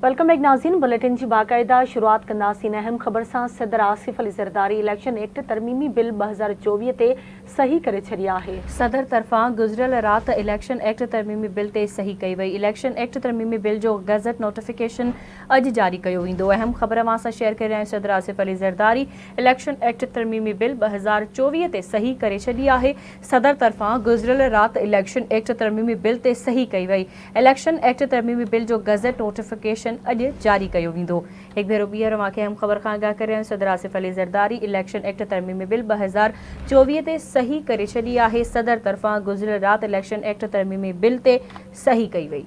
Welcome back नाज़रीन। Bulletin की बाकायदा शुरुआत कंदासीं अहम ख़बर सां। सदर आसिफ अली ज़रदारी इलेक्शन एक्ट तरमीमी बिल 2024 ते सही करे छॾी आहे। सदर तरफ़ां गुज़िरियल रात इलेक्शन एक्ट तरमीमी बिल ते सही कई वई। इलेक्शन एक्ट तरमीमी बिल जो गज़ट नोटिफिकेशन अॼु जारी कयो वेंदो। अहम ख़बर मां सां शेयर करे रहिया आहियूं। सदर आसिफ अली ज़रदारी इलेक्शन एक्ट तरमीमी बिल 2024 ते सही करे छॾी आहे। सदर तरफ़ां गुज़िरियल रात इलेक्शन एक्ट तरमीमी बिल ते सही कई वई। इलेक्शन एक्ट तरमीमी बिल जो गज़ट नोटिफिकेशन अॼु जारी कयो वेंदो। हिकु भेरो ॿीहर मांखे अहम ख़बर खां आगाह करे रहिया आहियूं। सदर आसिफ अली ज़रदारी इलेक्शन एक्ट तरमीमी बिल 2024 ते सही करे छॾी आहे। सदर तरफ़ां गुज़िरियल रात इलेक्शन एक्ट तरमीमी बिल ते सही कई वई।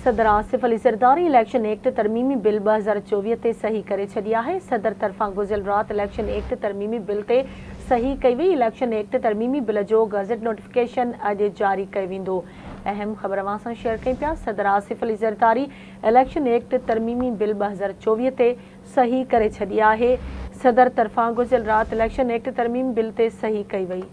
सदर आसिफ अली ज़रदारी इलेक्शन एक्ट तरमीमी बिल 2024 ते सही करे छॾी आहे। सदर तरफ़ां गुज़िरियल रात इलेक्शन एक्ट तरमीमी बिल ते सही कई वई। इलेक्शन एक्ट तरमीमी बिल जो गज़ट नोटिफिकेशन अॼु जारी कयो वेंदो। अहम ख़बर मां सां शेयर कयूं पिया। सदर आसिफ अली ज़रदारी इलेक्शन एक्ट तरमीमी बिल 2024 ते सही करे छॾी आहे। सदर तरफ़ां गुज़िरियल रात इलेक्शन एक्ट तरमीमी बिल ते सही कई वई।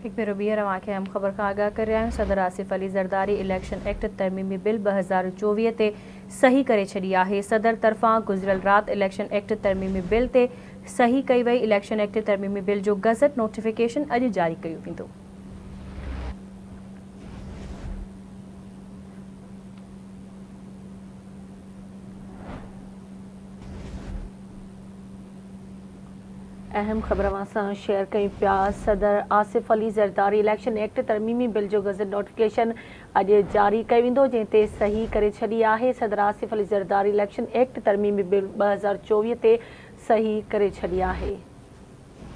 हिकु भेरो ॿीहर मांखे अहम ख़बर खां आगाह करे रहिया आहियूं। सदर आसिफ अली ज़रदारी इलेक्शन एक्ट तरमीमी बिल 2024 ते सही करे छॾी आहे। सदर तरफ़ां गुज़िरियल रात इलेक्शन एक्ट तरमीमी बिल ते सही कई वई। इलेक्शन एक्ट तरमीमी बिल जो गज़ट नोटिफिकेशन अॼु जारी कयो वेंदो। अहम ख़बर मां सां शेयर कयूं पिया। सदर आसिफ अली ज़रदारी इलेक्शन एक्ट तरमीमी बिल जो गज़ट नोटिफिकेशन अॼु जारी कयो वेंदो, जंहिं ते सही करे छॾी आहे। सदर आसिफ अली ज़रदारी इलेक्शन एक्ट तरमीमी बिल 2024 ते सही करे छॾी आहे।